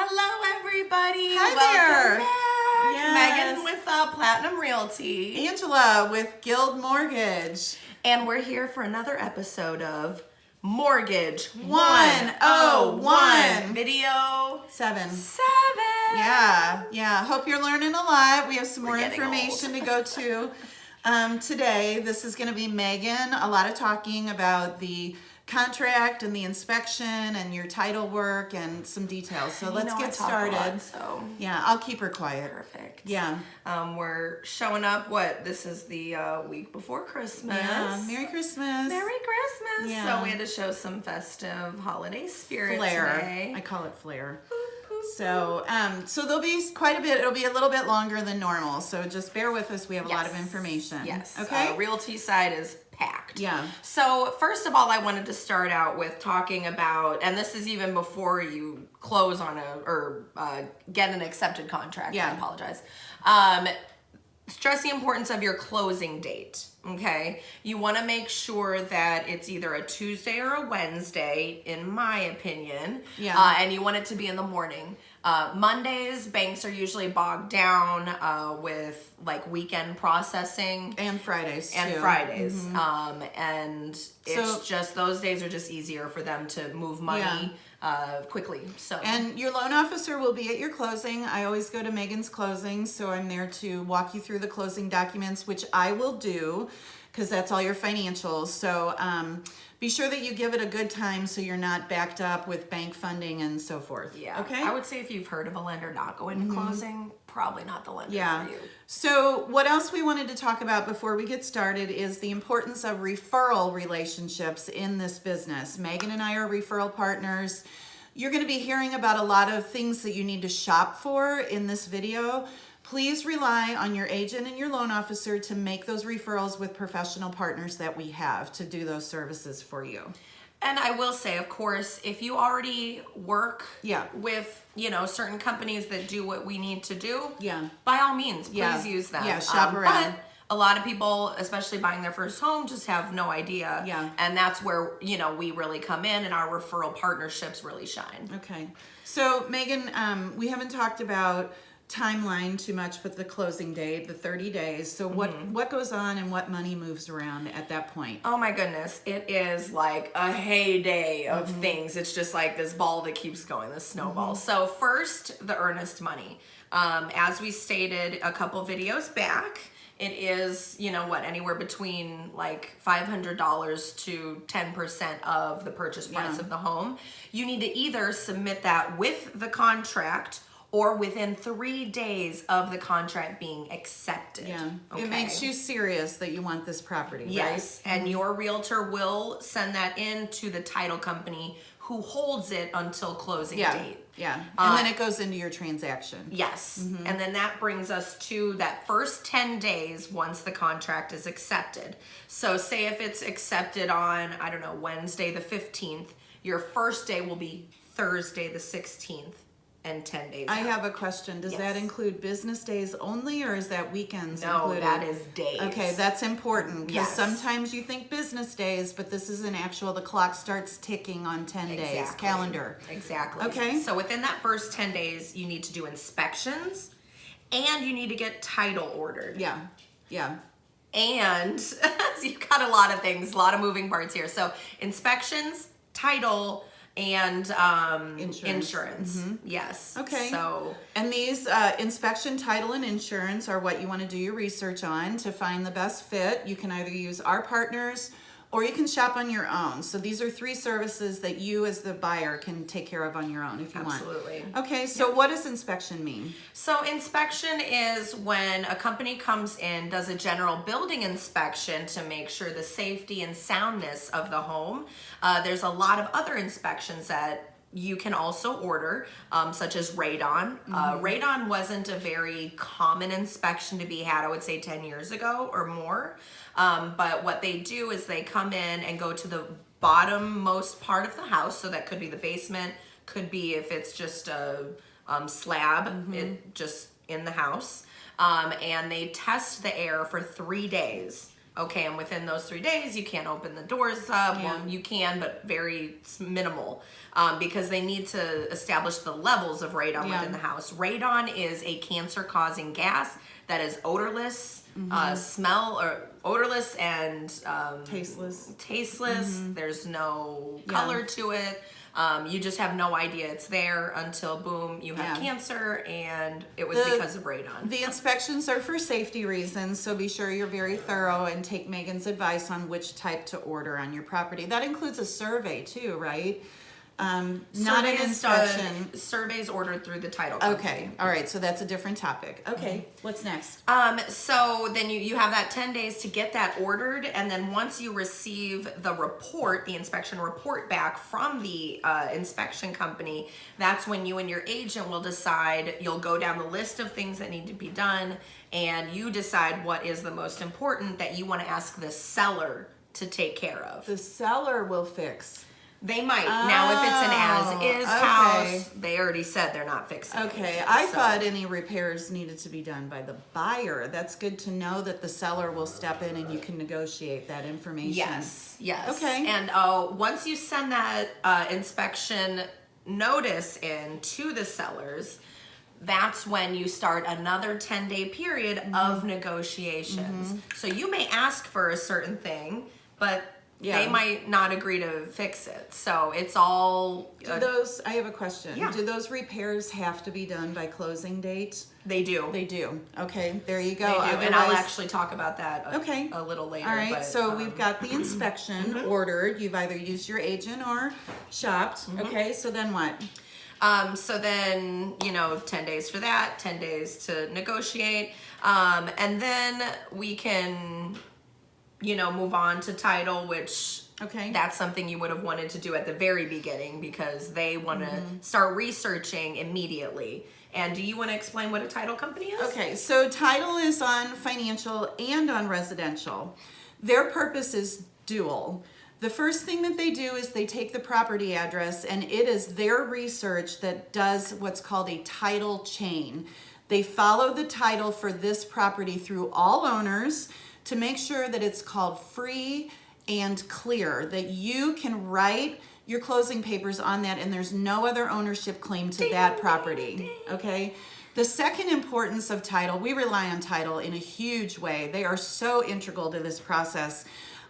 Hello, everybody. Hi Welcome there. back. Yes. Megan with Platinum Realty. Angela with Guild Mortgage. And we're here for another episode of Mortgage 101. Video 7. 7. Yeah. Hope you're learning a lot. We have some more getting information to go to today. This is going to be Megan. A lot of talking about the contract and the inspection and your title work and some details. So let's get started. Yeah, I'll keep her quiet. Perfect. Yeah. We're showing up. This is the week before Christmas. Yeah. Merry Christmas. Merry Christmas. Yeah. So we had to show some festive holiday spirit Flair. today. I call it flair. So there'll be quite a bit. It'll be a little bit longer than normal. So just bear with us. We have a lot of information. Yes. Okay. Realty side is packed. Yeah. So first of all, I wanted to start out with talking about, and this is even before you close on get an accepted contract. Yeah. I apologize. Stress the importance of your closing date. Okay. You want to make sure that it's either a Tuesday or a Wednesday, in my opinion. Yeah. And you want it to be in the morning. Mondays, banks are usually bogged down with like weekend processing. And Fridays too. And Fridays. And it's just, those days are just easier for them to move money quickly. So. And your loan officer will be at your closing. I always go to Megan's closing, so I'm there to walk you through the closing documents, which I will do because that's all your financials. So be sure that you give it a good time so you're not backed up with bank funding and so forth. Yeah. Okay. I would say if you've heard of a lender not going to closing, probably not the lender for you. So what else we wanted to talk about before we get started is the importance of referral relationships in this business. Megan and I are referral partners. You're going to be hearing about a lot of things that you need to shop for in this video. Please rely on your agent and your loan officer to make those referrals with professional partners that we have to do those services for you. And I will say, of course, if you already work with, certain companies that do what we need to do, by all means, please use them. Yeah, shop around. But a lot of people, especially buying their first home, just have no idea. Yeah. And that's where, we really come in and our referral partnerships really shine. Okay. So, Megan, we haven't talked about timeline too much, but the closing date, the 30 days. So what goes on and what money moves around at that point? Oh my goodness. It is like a heyday of things. It's just like this ball that keeps going, this snowball. So first, the earnest money. As we stated a couple videos back, it is, anywhere between like $500 to 10% of the purchase price of the home. You need to either submit that with the contract or within 3 days of the contract being accepted. Yeah. Okay. It makes you serious that you want this property, yes, right? And your realtor will send that in to the title company who holds it until closing date. Yeah. And then it goes into your transaction. Yes. And then that brings us to that first 10 days once the contract is accepted. So say if it's accepted on, Wednesday the 15th, your first day will be Thursday the 16th. And 10 days. I have a question. Does that include business days only, or is that weekends included? No, that is days. Okay, that's important because sometimes you think business days, but this is an actual, the clock starts ticking on 10 days, calendar. Exactly. Okay. So within that first 10 days, you need to do inspections and you need to get title ordered. Yeah. And so you've got a lot of things, a lot of moving parts here. So inspections, title, and insurance. Yes. Okay. So, and these inspection, title, and insurance are what you want to do your research on to find the best fit. You can either use our partners or you can shop on your own. So these are 3 services that you as the buyer can take care of on your own if you want. Absolutely. Okay, so what does inspection mean? So inspection is when a company comes in, does a general building inspection to make sure the safety and soundness of the home. There's a lot of other inspections that you can also order, such as radon. Radon wasn't a very common inspection to be had, I would say 10 years ago or more. But what they do is they come in and go to the bottommost part of the house. So that could be the basement, could be if it's just a slab, it just in the house. And they test the air for 3 days. Okay, and within those 3 days, you can't open the doors up. Yeah. Well, you can, but very minimal, because they need to establish the levels of radon Yeah. within the house. Radon is a cancer-causing gas that is odorless, odorless and tasteless. There's no color to it. You just have no idea it's there until boom, you have cancer, and it was because of radon. The inspections are for safety reasons, so be sure you're very thorough and take Megan's advice on which type to order on your property. That includes a survey too, right? Not an inspection. Surveys ordered through the title company. Okay, all right, so that's a different topic. Okay, what's next? So then you have that 10 days to get that ordered, and then once you receive the report, the inspection report back from the inspection company, that's when you and your agent will decide. You'll go down the list of things that need to be done, and you decide what is the most important that you want to ask the seller to take care of. The seller will fix. They might. Now, if it's an as-is house, they already said they're not fixing it. Okay, I thought any repairs needed to be done by the buyer. That's good to know that the seller will step in and you can negotiate that information. Yes. Okay. And once you send that inspection notice in to the sellers, that's when you start another 10-day period of negotiations. So you may ask for a certain thing, but they might not agree to fix it. So it's all... I have a question. Yeah. Do those repairs have to be done by closing date? They do. They do. Okay, there you go. They do. And I'll actually talk about that a little later. All right, but, so we've got the inspection ordered. You've either used your agent or shopped. Okay, so then what? So then, 10 days for that, 10 days to negotiate. And then we can... move on to title, which that's something you would have wanted to do at the very beginning because they want to start researching immediately. And do you want to explain what a title company is? Okay, so title is on financial and on residential. Their purpose is dual. The first thing that they do is they take the property address, and it is their research that does what's called a title chain. They follow the title for this property through all owners to make sure that it's called free and clear, that you can write your closing papers on that and there's no other ownership claim to that property, okay? The second importance of title, we rely on title in a huge way. They are so integral to this process.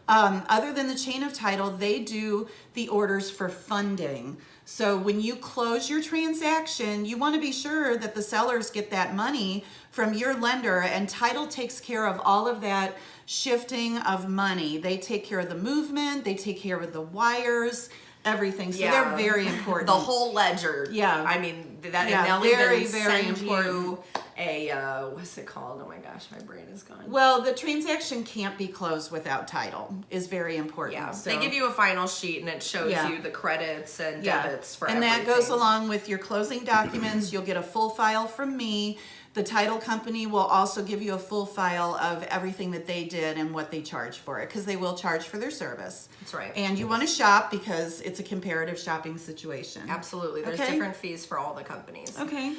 Other than the chain of title, they do the orders for funding. So when you close your transaction, you want to be sure that the sellers get that money from your lender, and title takes care of all of that shifting of money. They take care of the movement, they take care of the wires, everything. So they're very important. The whole ledger. Yeah. I mean, that yeah, they'll very, even very send important. you a, what's it called? Oh my gosh, my brain is gone. Well, the transaction can't be closed without title is very important. Yeah, so. they give you a final sheet and it shows you the credits and debits for and everything. that goes along with your closing documents. You'll get a full file from me. The title company will also give you a full file of everything that they did and what they charge for it, because they will charge for their service. That's right. And you want to shop because it's a comparative shopping situation. Absolutely. There's different fees for all the companies. Okay.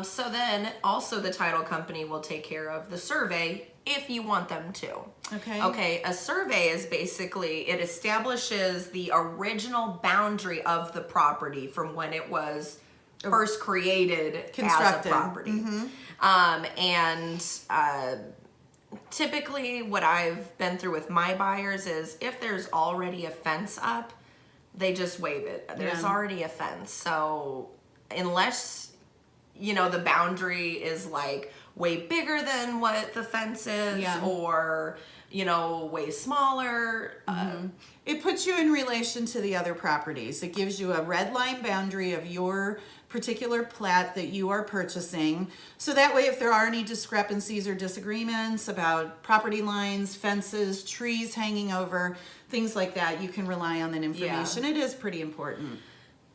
So then also the title company will take care of the survey if you want them to. Okay. Okay, a survey is basically, it establishes the original boundary of the property from when it was first created Constructed. as a property. Typically what I've been through with my buyers is if there's already a fence up, they just waive it. There's already a fence. So unless, the boundary is like way bigger than what the fence is or, way smaller. It puts you in relation to the other properties. It gives you a red line boundary of your particular plat that you are purchasing. So that way, if there are any discrepancies or disagreements about property lines, fences, trees hanging over, things like that, you can rely on that information. It is pretty important.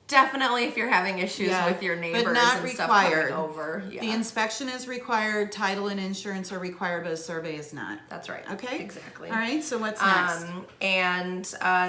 Definitely if you're having issues with your neighbors but not and required. Stuff coming over. The inspection is required, title and insurance are required, but a survey is not. That's right. Okay. Exactly. All right, so what's next? And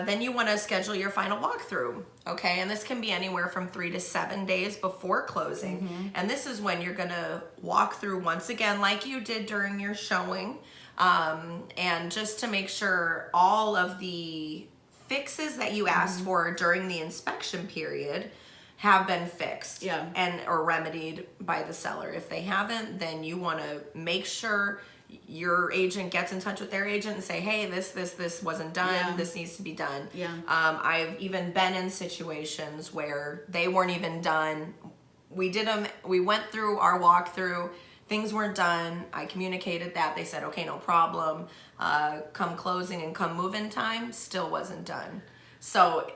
then you want to schedule your final walkthrough. Okay, and this can be anywhere from 3 to 7 days before closing. And this is when you're going to walk through once again like you did during your showing. And just to make sure all of the fixes that you asked for during the inspection period have been fixed and or remedied by the seller. If they haven't, then you want to make sure your agent gets in touch with their agent and say, hey, this wasn't done. This needs to be done. I've even been in situations where they weren't even done. We went through our walkthrough. Things weren't done. I communicated that. They said, okay, no problem. Come closing and come move-in time, still wasn't done. So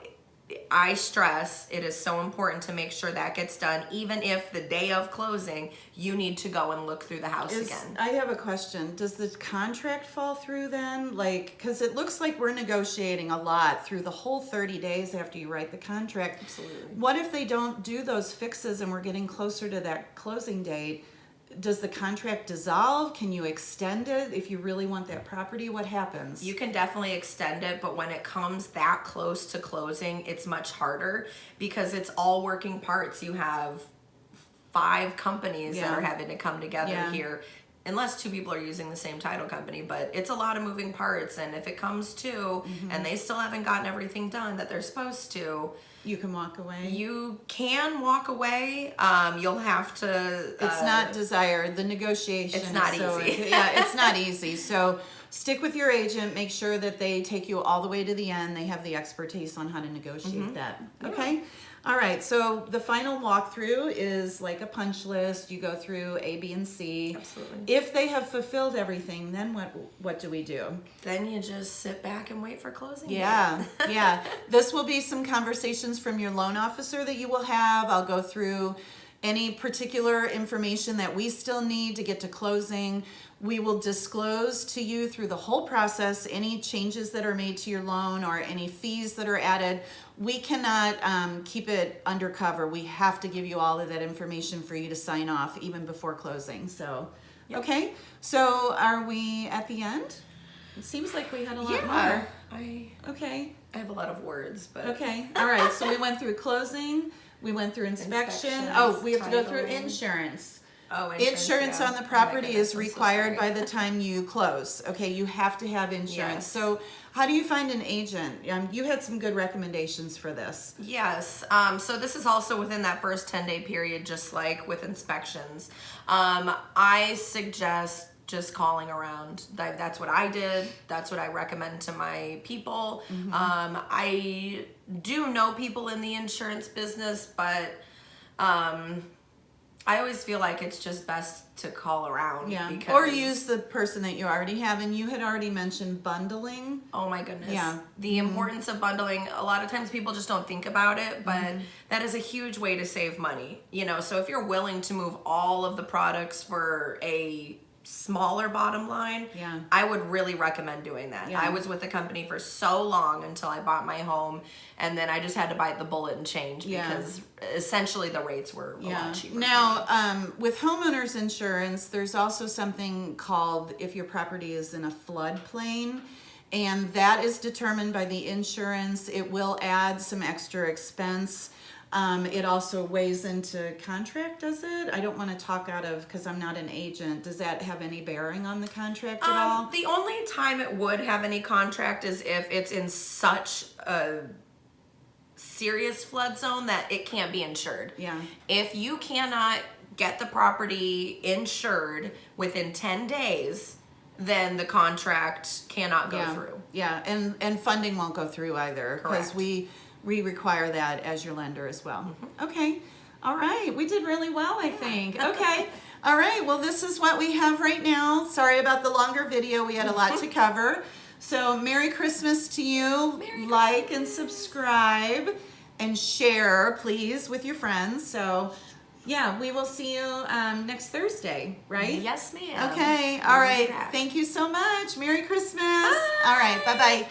I stress it is so important to make sure that gets done, even if the day of closing, you need to go and look through the house again. I have a question. Does the contract fall through then? Like, because it looks like we're negotiating a lot through the whole 30 days after you write the contract. Absolutely. What if they don't do those fixes and we're getting closer to that closing date? Does the contract dissolve? Can you extend it if you really want that property? What happens? You can definitely extend it, but when it comes that close to closing, it's much harder because it's all working parts. You have 5 companies that are having to come together here, unless 2 people are using the same title company, but it's a lot of moving parts. And if it comes to, and they still haven't gotten everything done that they're supposed to, you can walk away. You can walk away. You'll have to. It's not desired. The negotiation. It's not easy. It's not easy. So stick with your agent. Make sure that they take you all the way to the end. They have the expertise on how to negotiate that. Okay. All right. So the final walkthrough is like a punch list. You go through A, B, and C. Absolutely. If they have fulfilled everything, then what do we do? Then you just sit back and wait for closing. Yeah. This will be some conversations from your loan officer that you will have. I'll go through any particular information that we still need to get to closing. We will disclose to you through the whole process any changes that are made to your loan or any fees that are added. We cannot keep it undercover. We have to give you all of that information for you to sign off even before closing. So, okay. So are we at the end? It seems like we had a lot more. Okay. I have a lot of words, but. Okay. All right. So we went through closing. We went through inspection. Oh, we have to go through insurance. Oh, insurance on the property is required by the time you close. Okay, you have to have insurance. Yes. So how do you find an agent? You had some good recommendations for this. Yes. So this is also within that first 10-day period, just like with inspections. I suggest just calling around. That's what I did. That's what I recommend to my people. I do know people in the insurance business, but I always feel like it's just best to call around. Yeah. Because, or use the person that you already have. And you had already mentioned bundling. Oh my goodness. Yeah. The importance of bundling. A lot of times people just don't think about it, but that is a huge way to save money. You know, so if you're willing to move all of the products for a smaller bottom line, I would really recommend doing that. I was with the company for so long until I bought my home, and then I just had to bite the bullet and change because essentially the rates were a lot cheaper. Now, with homeowners insurance, there's also something called if your property is in a floodplain, and that is determined by the insurance. It will add some extra expense. It also weighs into contract, does it? I don't want to talk out of, because I'm not an agent. Does that have any bearing on the contract at all? The only time it would have any contract is if it's in such a serious flood zone that it can't be insured. Yeah. If you cannot get the property insured within 10 days, then the contract cannot go through. Yeah, and funding won't go through either, because we require that as your lender as well. Okay. All right. We did really well, I think. Okay. All right. Well, this is what we have right now. Sorry about the longer video. We had a lot to cover. So Merry Christmas to you. Like and subscribe and share, please, with your friends. So yeah, we will see you next Thursday, right? Yes, ma'am. Okay. All right. Thank you so much. Merry Christmas. Bye. All right. Bye-bye.